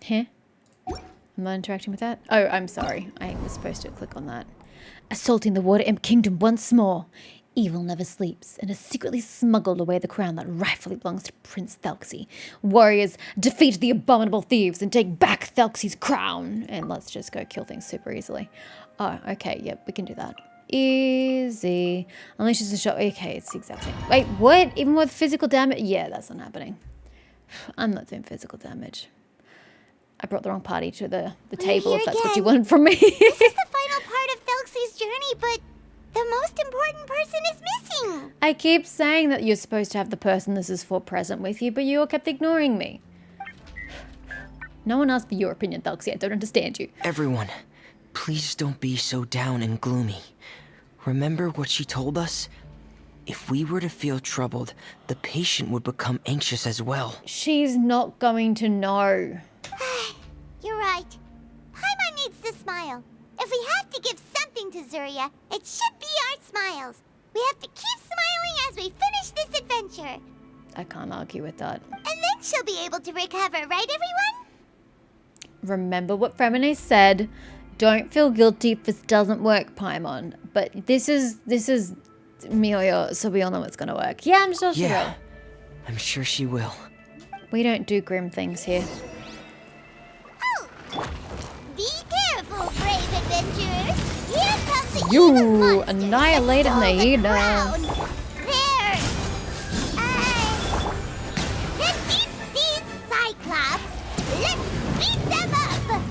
Huh? I'm not interacting with that? Oh, I'm sorry. I was supposed to click on that. Assaulting the Water Imp Kingdom once more. Evil never sleeps and has secretly smuggled away the crown that rightfully belongs to Prince Thelxie. Warriors, defeat the abominable thieves and take back Thelxie's crown. And let's just go kill things super easily. Oh, okay. Yep, we can do that. Easy. Unleashes a shot. Okay, it's the exact same. Wait, what? Even with physical damage? Yeah, that's not happening. I'm not doing physical damage. I brought the wrong party to the table if that's what you wanted from me. This is the final part of Thelxie's journey, but the most important person is missing. I keep saying that you're supposed to have the person this is for present with you, but you all kept ignoring me. No one asked for your opinion, Thelxie. I don't understand you. Everyone, please don't be so down and gloomy. Remember what she told us? If we were to feel troubled, the patient would become anxious as well. She's not going to know. You're right. Paimon needs to smile. If we have to give something to Zuria, it should be our smiles. We have to keep smiling as we finish this adventure. I can't argue with that. And then she'll be able to recover, right, everyone? Remember what Fremine said. Don't feel guilty if this doesn't work, Paimon. But this is Amelia, so we all know it's gonna work. Yeah, I'm sure she will. I'm sure she will. We don't do grim things here. Oh! Be careful, brave adventurers. Here comes the You evil monster annihilated that stole the Naida. crown. There! Defeat these Cyclops. Let's beat them up!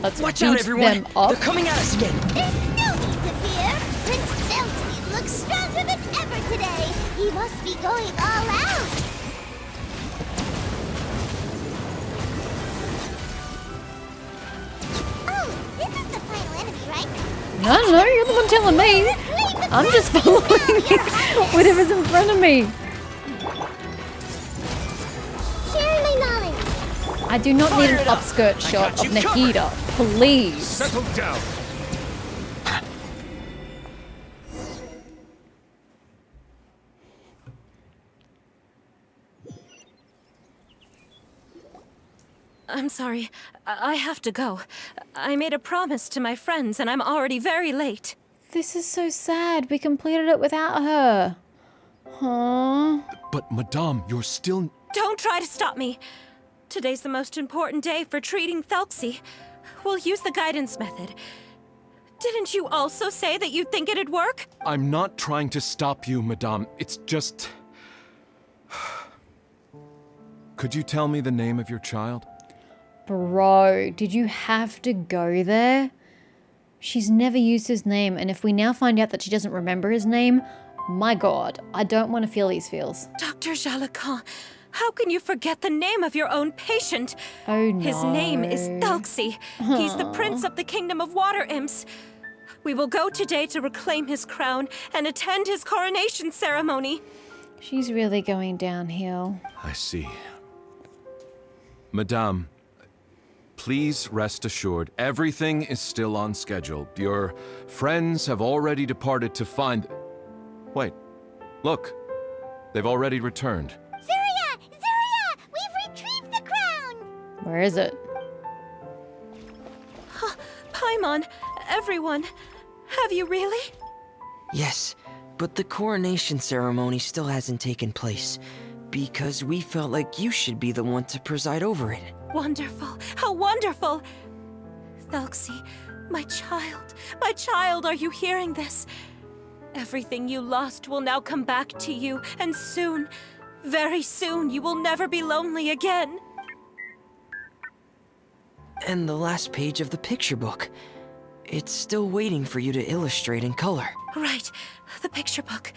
Let's Watch beat out, everyone! them up. They're coming at us again! There's no need to fear. Prince Thelxie looks stronger than ever today. He must be going all out. Oh, this is the final enemy, right? No, you're the one telling me. I'm just following whatever's in front of me. Sharing my knowledge. I do not need an upskirt shot of Nahida, please. Settle down. I'm sorry. I have to go. I made a promise to my friends, and I'm already very late. This is so sad. We completed it without her. Huh? But, Madame, you're still... Don't try to stop me. Today's the most important day for treating Thelxie. We'll use the guidance method. Didn't you also say that you'd think it'd work? I'm not trying to stop you, Madame. It's just... Could you tell me the name of your child? Bro, did you have to go there? She's never used his name, and if we now find out that she doesn't remember his name, my god, I don't want to feel these feels. Dr. Jalacan, how can you forget the name of your own patient? Oh no. His name is Thelxie. He's the prince of the kingdom of water imps. We will go today to reclaim his crown and attend his coronation ceremony. She's really going downhill. I see. Madame, please rest assured, everything is still on schedule. Your friends have already departed to find... Wait, look. They've already returned. Zuria! Zuria! We've retrieved the crown! Where is it? Paimon, everyone, have you really? Yes, but the coronation ceremony still hasn't taken place. Because we felt like you should be the one to preside over it. Wonderful! How wonderful! Thelxie, my child, are you hearing this? Everything you lost will now come back to you, and soon, very soon, you will never be lonely again. And the last page of the picture book. It's still waiting for you to illustrate in color. Right, the picture book.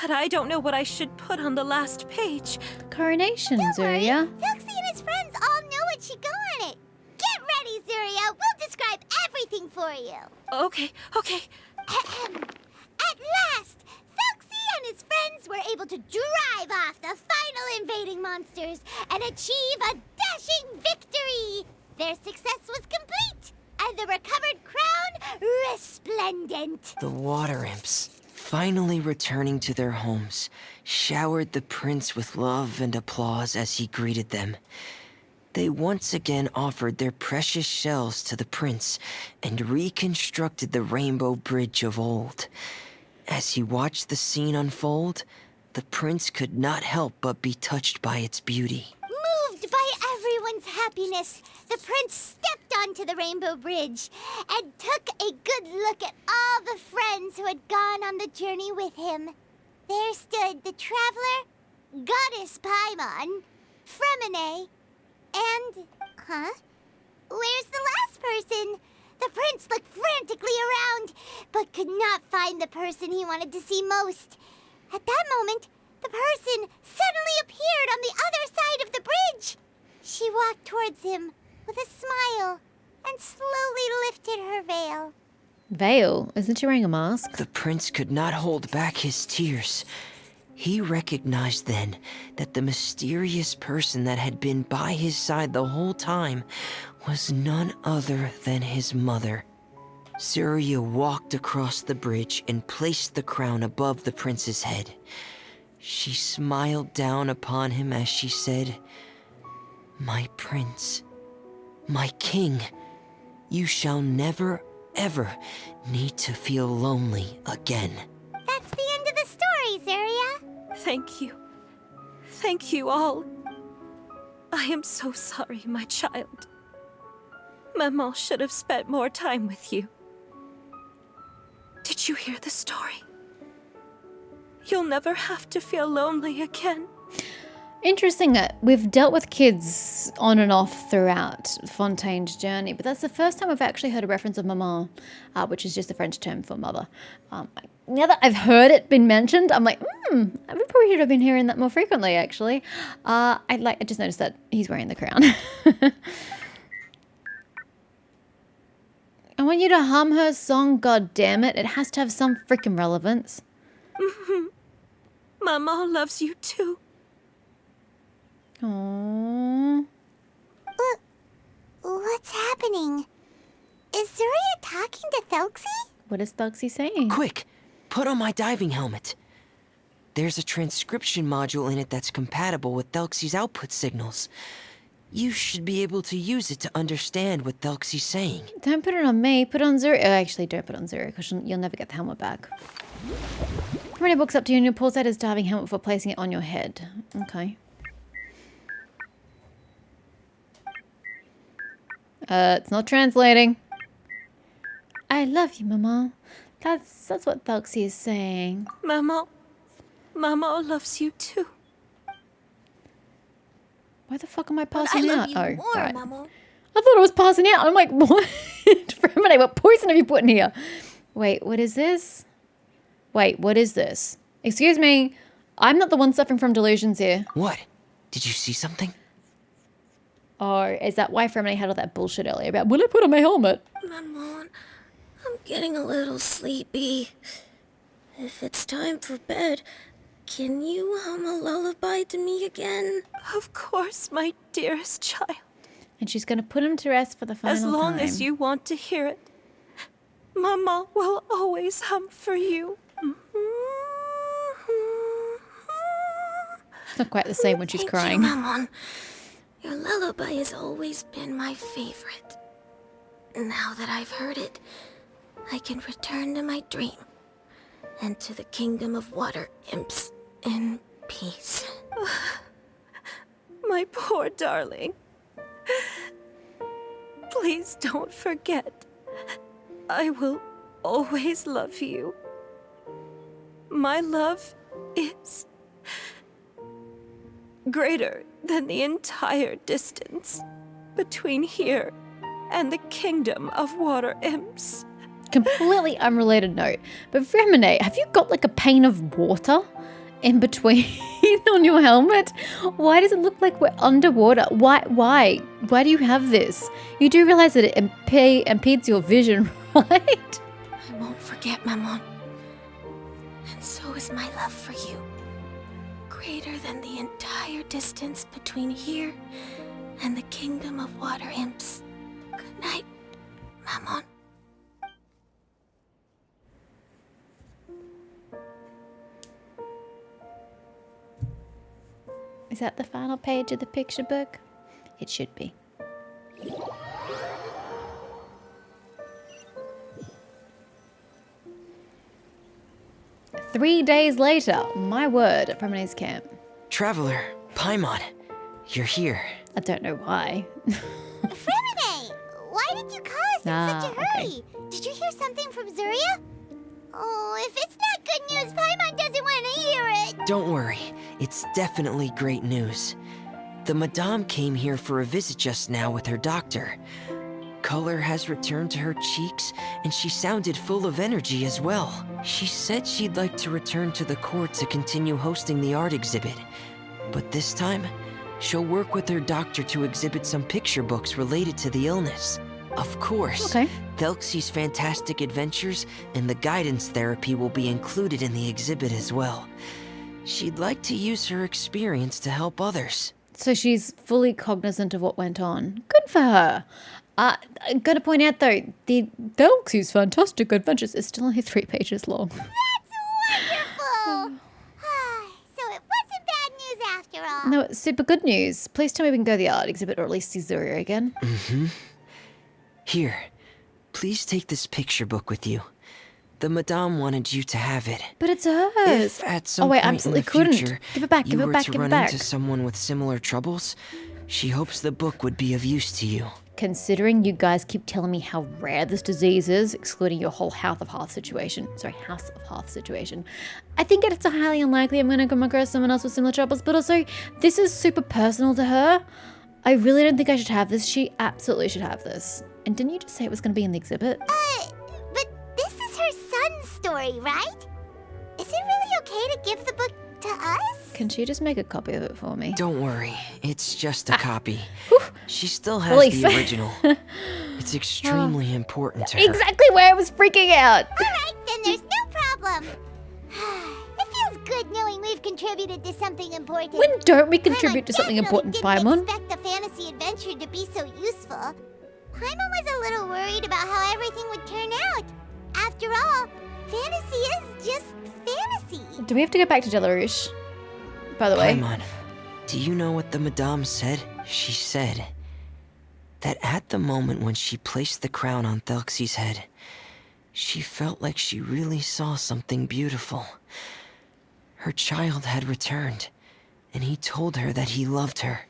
But I don't know what I should put on the last page. Coronation, Don't worry. Zuria. Thelxie and his friends all know what should go on it. Get ready, Zuria. We'll describe everything for you. Okay. At last, Thelxie and his friends were able to drive off the final invading monsters and achieve a dashing victory. Their success was complete, and the recovered crown resplendent. The water imps, finally returning to their homes, showered the prince with love and applause as he greeted them. They once again offered their precious shells to the prince and reconstructed the rainbow bridge of old. As he watched the scene unfold, the prince could not help but be touched by its beauty. Moved by everyone's happiness, the prince stepped onto the rainbow bridge and took a good look at all the friends who had gone on the journey with him. There stood the traveler, Goddess Paimon, Fremine, and... Where's the last person? The prince looked frantically around, but could not find the person he wanted to see most. At that moment, the person suddenly appeared on the other side of the bridge. She walked towards him with a smile and slowly lifted her veil. Veil? Isn't she wearing a mask? The prince could not hold back his tears. He recognized then that the mysterious person that had been by his side the whole time was none other than his mother. Surya walked across the bridge and placed the crown above the prince's head. She smiled down upon him as she said, "My prince, my king, you shall never, ever need to feel lonely again." That's the end of the story, Zarya. Thank you. Thank you all. I am so sorry, my child. Maman should have spent more time with you. Did you hear the story? You'll never have to feel lonely again. Interesting that we've dealt with kids on and off throughout Fontaine's journey, but that's the first time I've actually heard a reference of maman, which is just a French term for mother. Now that I've heard it been mentioned, I'm like, we probably should have been hearing that more frequently, actually. I just noticed that he's wearing the crown. I want you to hum her song, god damn it. It has to have some freaking relevance. Maman loves you too. Aww. What's happening? Is Zarya talking to Thelxie? What is Thuxie saying? Quick, put on my diving helmet. There's a transcription module in it that's compatible with Thelxie's output signals. You should be able to use it to understand what Thelxie's saying. Don't put it on me. Put it on Zero. Actually, don't put it on Zero because you'll never get the helmet back. Ready books up to you and you'll pause out his diving helmet before placing it on your head. Okay. It's not translating. I love you, Mama. That's what Thelxie is saying. Maman loves you too. Why the fuck am I passing out? more, right. Mama. I thought I was passing out. I'm like, what? Fremine, what poison have you put in here? Wait, what is this? Wait, what is this? Excuse me. I'm not the one suffering from delusions here. What? Did you see something? Or is that why Fremine had all that bullshit earlier about, will I put on my helmet? Maman, I'm getting a little sleepy. If it's time for bed, can you hum a lullaby to me again? Of course, my dearest child. And she's going to put him to rest for the final time. As long as you want to hear it, Maman will always hum for you. It's not quite the same when she's Thank crying. you, Maman. Your lullaby has always been my favorite. Now that I've heard it, I can return to my dream and to the kingdom of water imps in peace. My poor darling. Please don't forget. I will always love you. My love is greater than the entire distance between here and the kingdom of water imps. Completely unrelated note. But Fremine, have you got like a pane of water in between on your helmet? Why does it look like we're underwater? Why do you have this? You do realize that it impedes your vision, right? I won't forget, Maman. And so is my love for you. Greater than the entire distance between here and the kingdom of water imps. Good night, Maman. Is that the final page of the picture book? it should be. Three days later, my word, at Promenade's camp. Traveler, Paimon, you're here. I don't know why. Fremine, why did you call us in such a hurry? Did you hear something from Zuria? Oh, if it's not good news, Paimon doesn't want to hear it. Don't worry, it's definitely great news. The Madame came here for a visit just now with her doctor. Color has returned to her cheeks, and she sounded full of energy as well. She said she'd like to return to the court to continue hosting the art exhibit. But this time, she'll work with her doctor to exhibit some picture books related to the illness. Of course, Okay. Thelxie's fantastic adventures and the guidance therapy will be included in the exhibit as well. She'd like to use her experience to help others. So she's fully cognizant of what went on. Good for her. I'm going to point out, though, the Thelxie's Fantastic Adventures is still only 3 pages long. Wonderful. So it wasn't bad news after all. No, it's super good news. Please tell me we can go to the art exhibit or at least see Zuria again. Here, please take this picture book with you. The Madame wanted you to have it. But it's hers. If at some Oh, wait, point absolutely in the couldn't. future Give it back, you give it were back, to give it run back. into someone with similar troubles, she hopes the book would be of use to you. Considering you guys keep telling me how rare this disease is, excluding your whole House of Hearth situation, I think it's highly unlikely I'm going to come across someone else with similar troubles, but also, this is super personal to her. I really don't think I should have this. She absolutely should have this. And didn't you just say it was going to be in the exhibit? But this is her son's story, right? Is it really okay to give the book to us? Can she just make a copy of it for me? Don't worry, it's just a copy. She still has Relief. the original. It's extremely important to her. Exactly where I was freaking out. All right, then there's no problem. It feels good knowing we've contributed to something important. When don't we Paimon contribute to something definitely important, didn't Paimon? expect the fantasy adventure to be so useful. Paimon was a little worried about how everything would turn out. After all, fantasy is just fantasy. Do we have to go back to Delarouche? By the way. Paimon, do you know what the Madame said? She said that at the moment when she placed the crown on Thelxie's head, she felt like she really saw something beautiful. Her child had returned, and he told her that he loved her.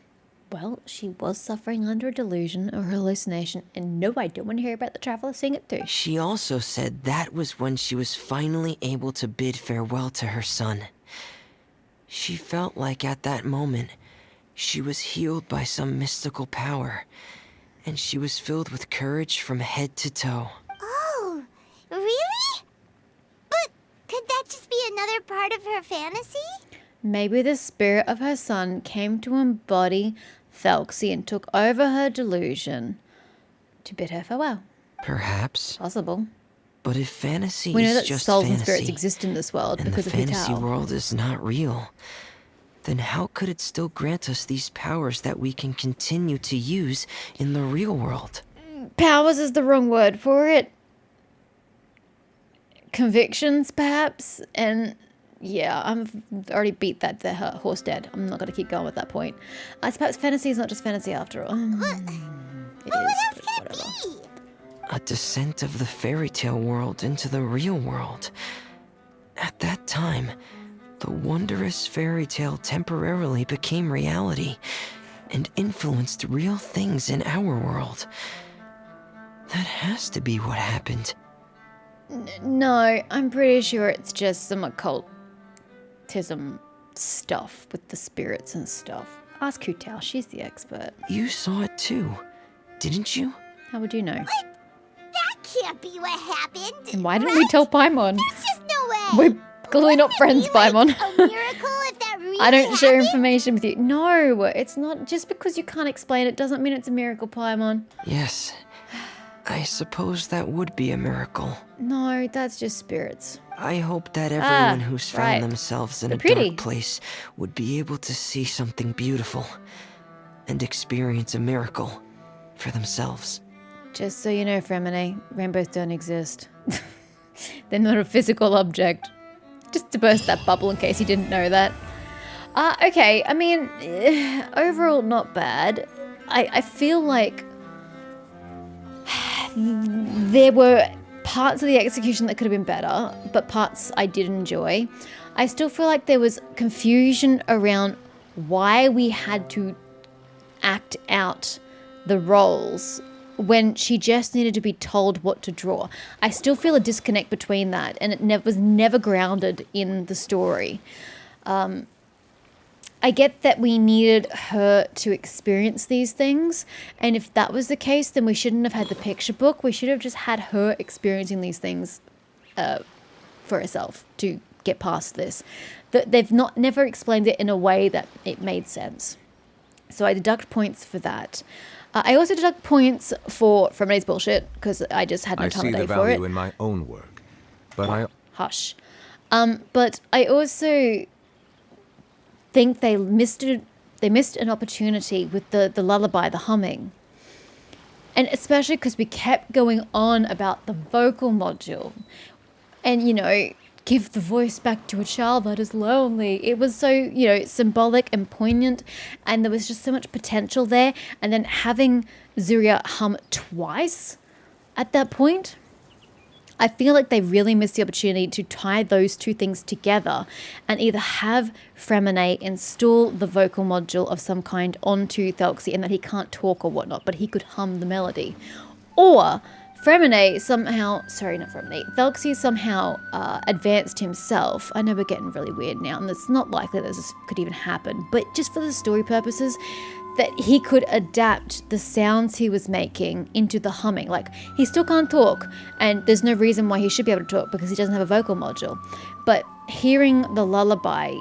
Well, she was suffering under a delusion or hallucination, and no, I don't want to hear about the traveler seeing it too. She also said that was when she was finally able to bid farewell to her son. She felt like at that moment, she was healed by some mystical power, and she was filled with courage from head to toe. Oh, really? But could that just be another part of her fantasy? Maybe the spirit of her son came to embody Thelxie and took over her delusion to bid her farewell. Perhaps. Possible. But if fantasy We know is that just souls fantasy, and spirits exist in this world and because the of fantasy Hutal. world is not real, then how could it still grant us these powers that we can continue to use in the real world? Powers is the wrong word for it. Convictions, perhaps? And yeah, I've already beat that horse dead. I'm not going to keep going with that point. I suppose fantasy is not just fantasy after all. It is, but whatever. A descent of the fairy tale world into the real world. At that time, the wondrous fairy tale temporarily became reality and influenced real things in our world. That has to be what happened. No, I'm pretty sure it's just some occultism stuff with the spirits and stuff. Ask Hutal, she's the expert. You saw it too, didn't you? How would you know? That can't be what happened. And why didn't we tell Paimon? There's just no way. We're clearly not friends, Paimon. A miracle if that really I don't share happened? information with you. No, it's not. Just because you can't explain it doesn't mean it's a miracle, Paimon. Yes. I suppose that would be a miracle. No, that's just spirits. I hope that everyone who's found right. themselves in They're a pretty. dark place would be able to see something beautiful and experience a miracle for themselves. Just so you know, Fremine, rainbows don't exist. They're not a physical object. Just to burst that bubble in case you didn't know that. Okay, I mean, overall not bad. I feel like there were parts of the execution that could have been better, but parts I did enjoy. I still feel like there was confusion around why we had to act out the roles when she just needed to be told what to draw. I still feel a disconnect between that, and it was never grounded in the story. I get that we needed her to experience these things, and if that was the case, then we shouldn't have had the picture book. We should have just had her experiencing these things for herself to get past this. They've never explained it in a way that it made sense. So I deduct points for that. I also deduct points for Fremonet's bullshit, because I just had no time of day for it. I see the value in my own work, but I... Hush. But I also think they missed an opportunity with the lullaby, the humming. And especially because we kept going on about the vocal module. And, you know, give the voice back to a child that is lonely. It was so, you know, symbolic and poignant, and there was just so much potential there. And then having Zuria hum twice at that point, I feel like they really missed the opportunity to tie those two things together and either have Fremonet install the vocal module of some kind onto Thelxie, and that he can't talk or whatnot, but he could hum the melody. Or Fremonet somehow, Thelxie somehow advanced himself. I know we're getting really weird now, and it's not likely that this could even happen, but just for the story purposes, that he could adapt the sounds he was making into the humming. Like, he still can't talk, and there's no reason why he should be able to talk because he doesn't have a vocal module. But hearing the lullaby,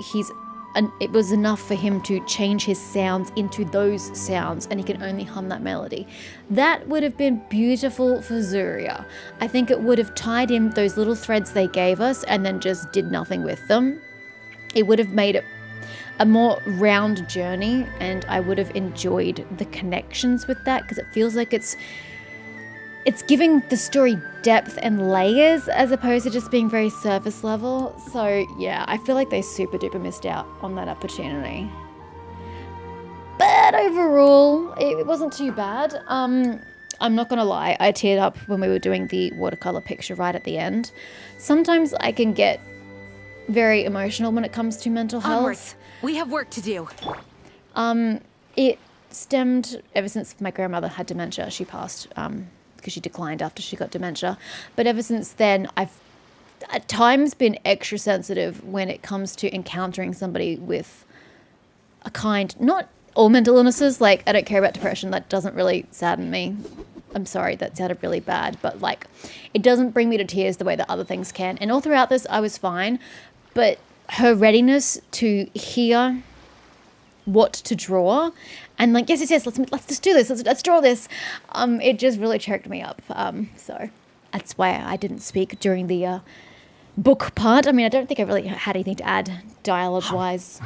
it was enough for him to change his sounds into those sounds, and he can only hum that melody. That would have been beautiful for Zuria. I think it would have tied in those little threads they gave us and then just did nothing with them. It would have made it a more round journey, and I would have enjoyed the connections with that, because it feels like it's giving the story depth and layers as opposed to just being very surface level. So yeah, I feel like they super duper missed out on that opportunity. But overall, it wasn't too bad. I'm not gonna lie, I teared up when we were doing the watercolor picture right at the end. Sometimes I can get very emotional when it comes to mental health. Onwards. We have work to do. It stemmed ever since my grandmother had dementia. She passed because she declined after she got dementia. But ever since then, I've at times been extra sensitive when it comes to encountering somebody with a kind, not all mental illnesses, like I don't care about depression, that doesn't really sadden me. I'm sorry, that sounded really bad, but like it doesn't bring me to tears the way that other things can. And all throughout this, I was fine, but her readiness to hear what to draw and like, yes, let's just do this, let's draw this. It just really choked me up. So that's why I didn't speak during the book part. I mean, I don't think I really had anything to add dialogue-wise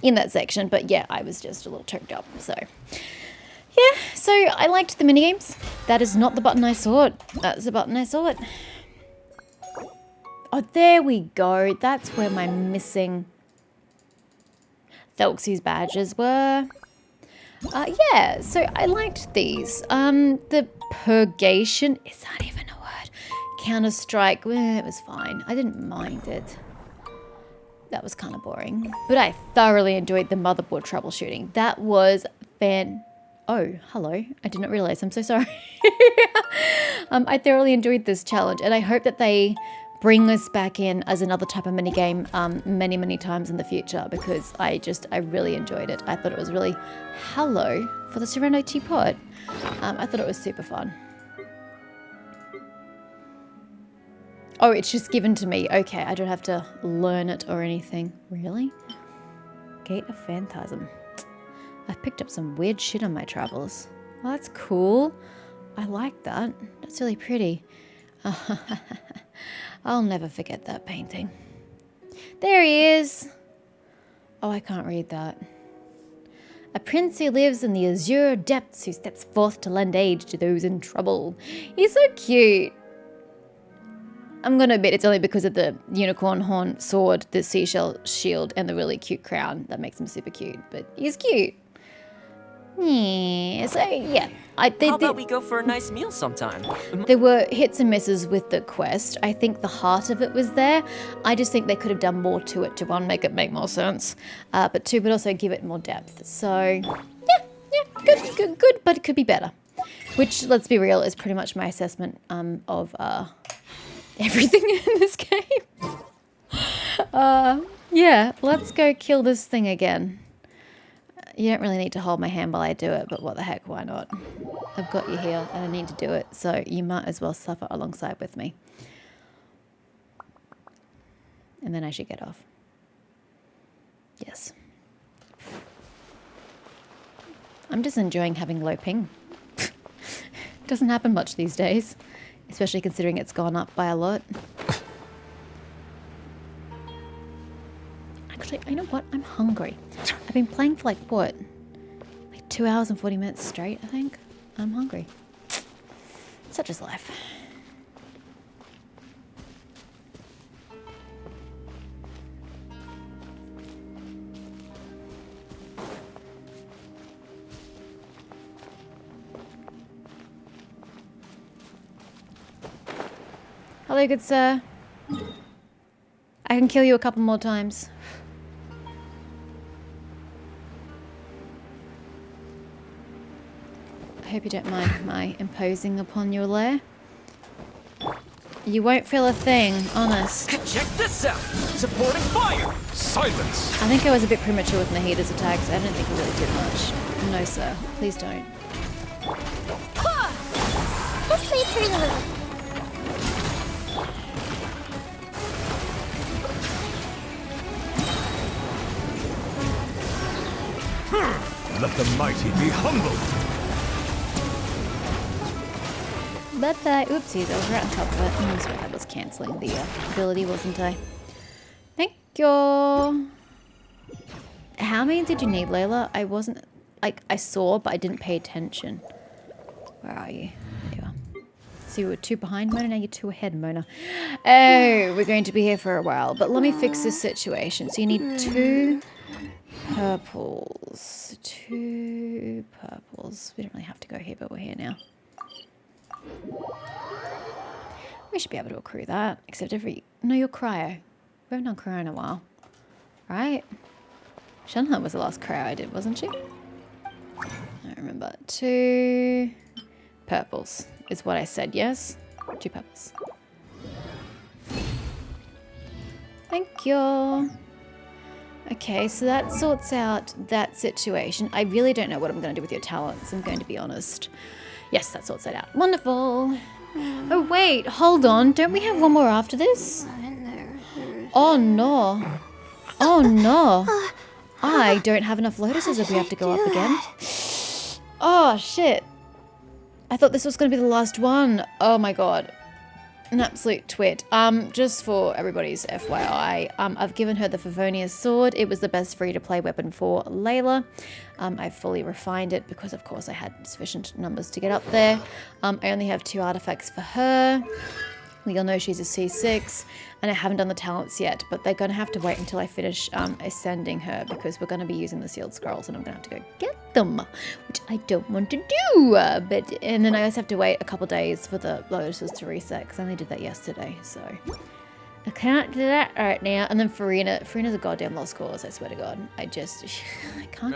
in that section, but yeah, I was just a little choked up. So yeah, so I liked the minigames. That is not the button I sought. That's the button I sought. Oh, there we go. That's where my missing Thelxie's badges were. Yeah, so I liked these. The purgation, is that even a word? Counter-strike, it was fine. I didn't mind it. That was kind of boring. But I thoroughly enjoyed the motherboard troubleshooting. That was Oh, hello. I did not realize. I'm so sorry. I thoroughly enjoyed this challenge, and I hope that they bring this back in as another type of minigame many, many times in the future, because I really enjoyed it. I thought it was really, hello, for the Sereno teapot. I thought it was super fun. Oh, it's just given to me. Okay, I don't have to learn it or anything. Really? Gate of Phantasm. I've picked up some weird shit on my travels. Well, that's cool. I like that. That's really pretty. I'll never forget that painting. There he is. Oh, I can't read that. A prince who lives in the azure depths, who steps forth to lend aid to those in trouble. He's so cute. I'm going to admit it's only because of the unicorn horn sword, the seashell shield, and the really cute crown that makes him super cute. But he's cute. Yeah, so yeah. How about we go for a nice meal sometime? There were hits and misses with the quest. I think the heart of it was there. I just think they could have done more to it to one, make it make more sense, but two, but also give it more depth. So yeah, good, but it could be better. Which, let's be real, is pretty much my assessment of everything in this game. Yeah, let's go kill this thing again. You don't really need to hold my hand while I do it, but what the heck, why not? I've got you here and I need to do it, so you might as well suffer alongside with me. And then I should get off. Yes. I'm just enjoying having low ping. Doesn't happen much these days, especially considering it's gone up by a lot. Actually, you know what? I'm hungry. I've been playing for like, what? Like 2 hours and 40 minutes straight, I think. I'm hungry. Such is life. Hello, good sir. I can kill you a couple more times. I hope you don't mind my imposing upon your lair. You won't feel a thing, honest. Check this out! Supporting fire! Silence! I think I was a bit premature with Nahida's attacks. I don't think he really did much. No, sir. Please don't. This way, turning a little. Let the mighty be humbled. But, oopsies, I was right on top of it. I'm sorry, I was cancelling the ability, wasn't I? Thank you. How many did you need, Layla? I wasn't, like, I saw, but I didn't pay attention. Where are you? There you are. So you were 2 behind, Mona, now you're 2 ahead, Mona. Oh, we're going to be here for a while, but let me fix this situation. So you need 2 purples. 2 purples. We don't really have to go here, but we're here now. We should be able to accrue that, except no, you're cryo. We haven't done cryo in a while, right? Shanhan was the last cryo I did, wasn't she? I don't remember. 2 purples is what I said, yes? 2 purples. Thank you. Okay, so that sorts out that situation. I really don't know what I'm going to do with your talents, I'm going to be honest. Yes, that sorts it out. Wonderful. Oh, wait, hold on. Don't we have one more after this? Oh, no. Oh, no. I don't have enough lotuses if we have to go up again. Oh, shit. I thought this was going to be the last one. Oh, my God. An absolute twit. Just for everybody's FYI, I've given her the Favonius sword. It was the best free-to-play weapon for Layla. I've fully refined it because, of course, I had sufficient numbers to get up there. I only have 2 artifacts for her. We all know she's a C6, and I haven't done the talents yet, but they're going to have to wait until I finish ascending her because we're going to be using the sealed scrolls, and I'm going to have to go get them, which I don't want to do. And then I also have to wait a couple days for the lotuses to reset because I only did that yesterday, so I can't do that right now. And then Farina's a goddamn lost cause, I swear to God. I can't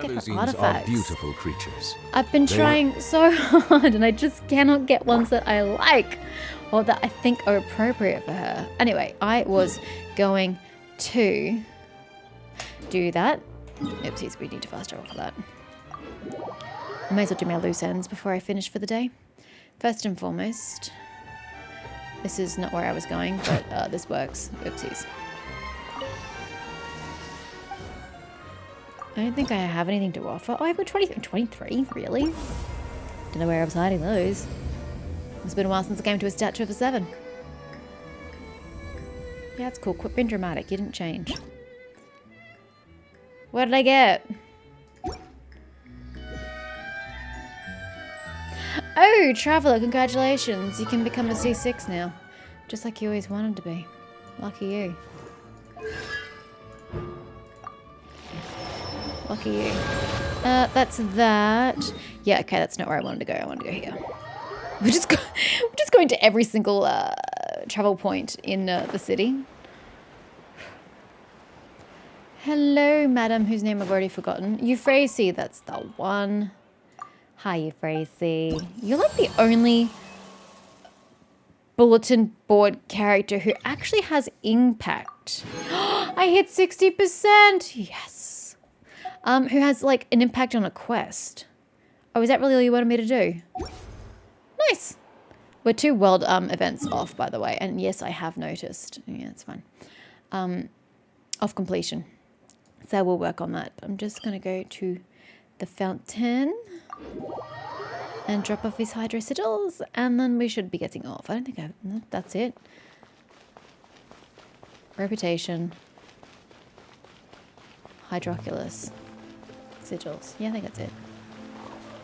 get her Melusines artifacts. are beautiful creatures. I've been trying so hard and I just cannot get ones that I like or that I think are appropriate for her. Anyway, I was going to do that. Oopsies, we need to fast travel for that. I may as well do my loose ends before I finish for the day. First and foremost, this is not where I was going, but this works. Oopsies. I don't think I have anything to offer. Oh, I've got 23, really? Don't know where I was hiding those. It's been a while since I came to a statue of a 7. Yeah, it's cool. Quit being dramatic. You didn't change. What did I get? Oh, Traveler, congratulations. You can become a C6 now. Just like you always wanted to be. Lucky you. Lucky you. That's that. Yeah, okay, that's not where I wanted to go. I wanted to go here. We're just going to every single travel point in the city. Hello, madam, whose name I've already forgotten. Euphrasia, that's the one. Hi, Euphrasia. You're like the only bulletin board character who actually has impact. I hit 60%. Yes. Who has like an impact on a quest. Oh, is that really all you wanted me to do? Nice. We're 2 world events off, by the way. And yes, I have noticed. Yeah, it's fine. Off completion. So we'll work on that. I'm just going to go to the fountain and drop off his hydro sigils, and then we should be getting off. I don't think no, that's it. Reputation. Hydroculus. Sigils. Yeah, I think that's it.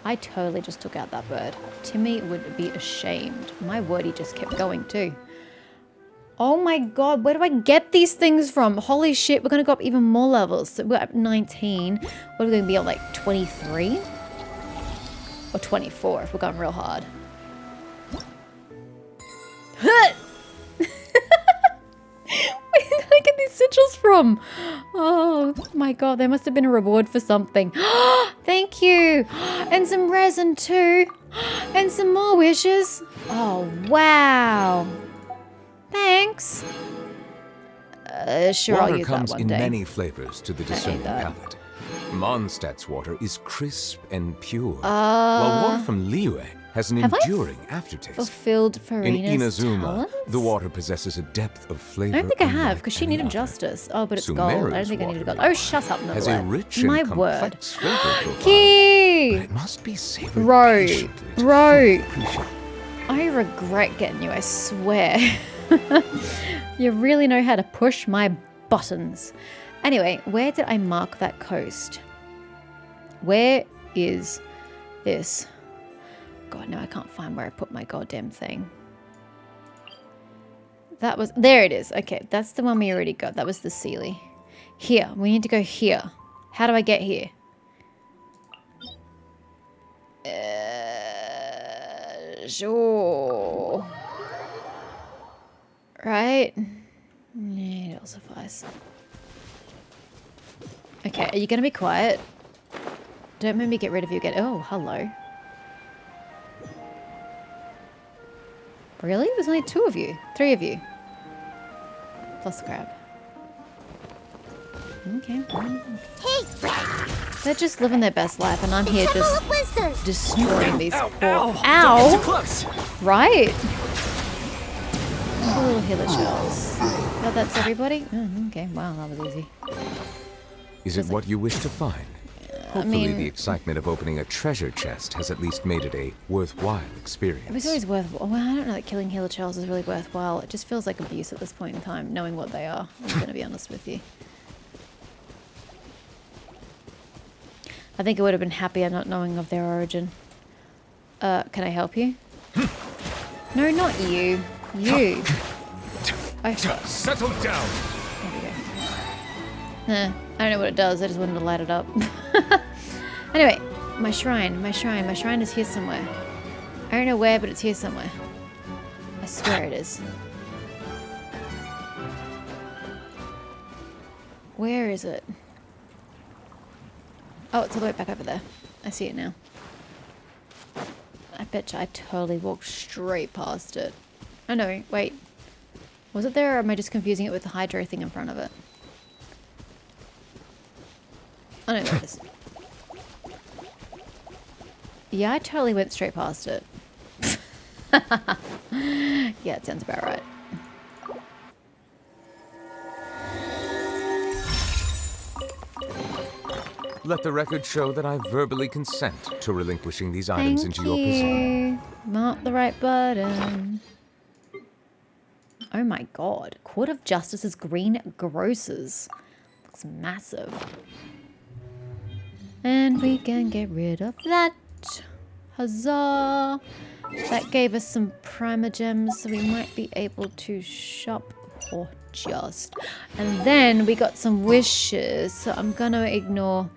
I totally just took out that bird. Timmy would be ashamed. My word, he just kept going too. Oh my god, where do I get these things from? Holy shit, we're going to go up even more levels. So we're at 19. What are we going to be on, like 23? Or 24 if we're going real hard. Where did I get these sigils from? Oh my god, there must have been a reward for something. Thank you. And some resin too. And some more wishes. Oh, wow. Thanks. Sure, I'll Water use comes that one in day. many flavors to the discerning that. palate. Mondstadt's water is crisp and pure, while water from Liyue has an have I enduring aftertaste. Fulfilled In Farina's Inazuma, talents? the water possesses a depth of flavor. I don't think I have, unlike because she any needed other. justice. Oh, but it's gold. I don't Sumeru's think I needed gold. water Oh, shut up, has a Noblet. rich and My word. complex flavor profile, but Key! it must be savored Bro, patiently to bro. fully appreciate. I regret getting you, I swear. You really know how to push my buttons. Anyway, where did I mark that coast? Where is this? God, no, I can't find where I put my goddamn thing. That was... There it is. Okay, that's the one we already got. That was the Sealy. Here. We need to go here. How do I get here? Sure. Right? Yeah, it'll suffice. Okay, are you going to be quiet? Don't make me get rid of you again. Oh, hello. Really? There's only 2 of you. 3 of you. Plus the crab. Okay. Hey, They're just living their best life, and I'm here Temple just of Wisdom. destroying these Ow, poor... ow! Ow! Don't get too close! Right? The little healer shells. Oh, that's everybody? Oh, okay, wow, that was easy. Is it what you wish to find? Hopefully mean- the excitement of opening a treasure chest has at least made it a worthwhile experience. It was always worthwhile. Well, I don't know that killing healer shells is really worthwhile. It just feels like abuse at this point in time, knowing what they are. I'm going to be honest with you. I think I would have been happier not knowing of their origin. Can I help you? No, not you. You. Oh, fuck. Settle down! There we go. Nah, I don't know what it does. I just wanted to light it up. Anyway, my shrine is here somewhere. I don't know where, but it's here somewhere. I swear it is. Where is it? Oh, it's all the way back over there. I see it now. I bet you I totally walked straight past it. Oh no, wait. Was it there, or am I just confusing it with the hydro thing in front of it? Oh no, there it is. Yeah, I totally went straight past it. Yeah, it sounds about right. Let the record show that I verbally consent to relinquishing these items Thank into your possession. you. Not the right button. Oh my god. Court of Justice's green grocers. Looks massive. And we can get rid of that. Huzzah. That gave us some primer gems, so we might be able to shop or just. And then we got some wishes, so I'm gonna ignore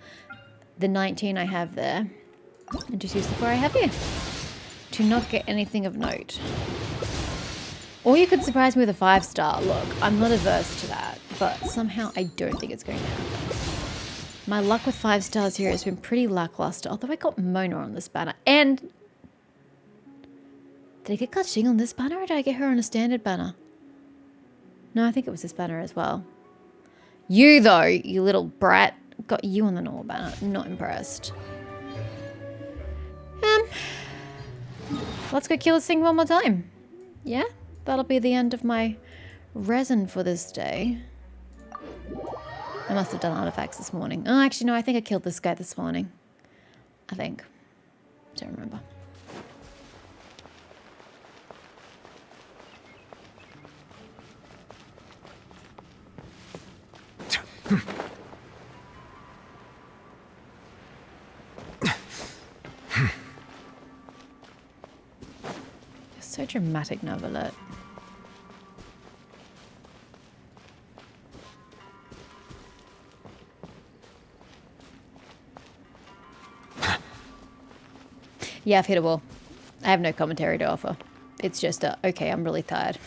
the 19 I have there and just use the 4 I have here to not get anything of note. Or you could surprise me with a 5-star. Look, I'm not averse to that, but somehow I don't think it's going to happen. My luck with 5 stars here has been pretty lackluster, although I got Mona on this banner. And did I get Kaching on this banner or did I get her on a standard banner? No, I think it was this banner as well. You though, you little brat, got you on the normal banner. Not impressed. Let's go kill this thing one more time. Yeah, that'll be the end of my resin for this day. I must have done artifacts this morning. Oh, actually, no, I think I killed this guy this morning. I think. Don't remember. You're so dramatic, Novelet. Yeah, I've hit a wall. I have no commentary to offer. It's just okay, I'm really tired.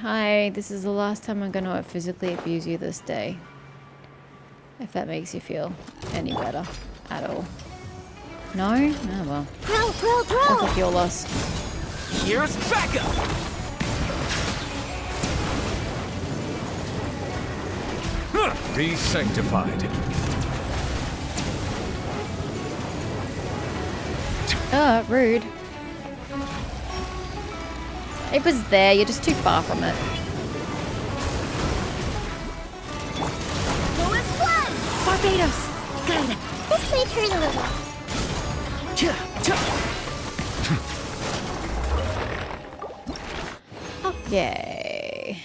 Hi, this is the last time I'm going to physically abuse you this day. If that makes you feel any better at all. No? Oh well. That's like your loss. Here's backup! Be sanctified. Rude. It was there, you're just too far from it. Barbados! Good. This may hurt a little. Okay.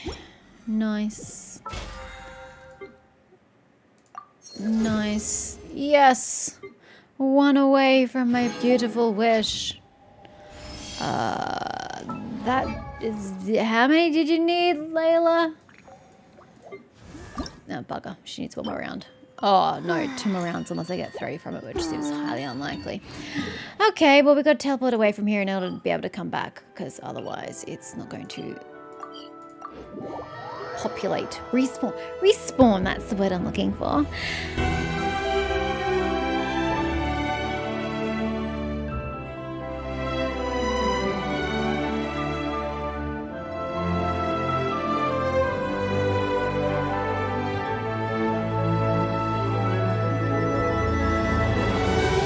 Nice. Nice. Yes! One away from my beautiful wish. That is... How many did you need, Layla? No, bugger. She needs one more round. Oh, no. 2 more rounds unless I get 3 from it, which seems highly unlikely. Okay, well, we've got to teleport away from here in order to be able to come back, because otherwise it's not going to populate. Respawn. Respawn, that's the word I'm looking for.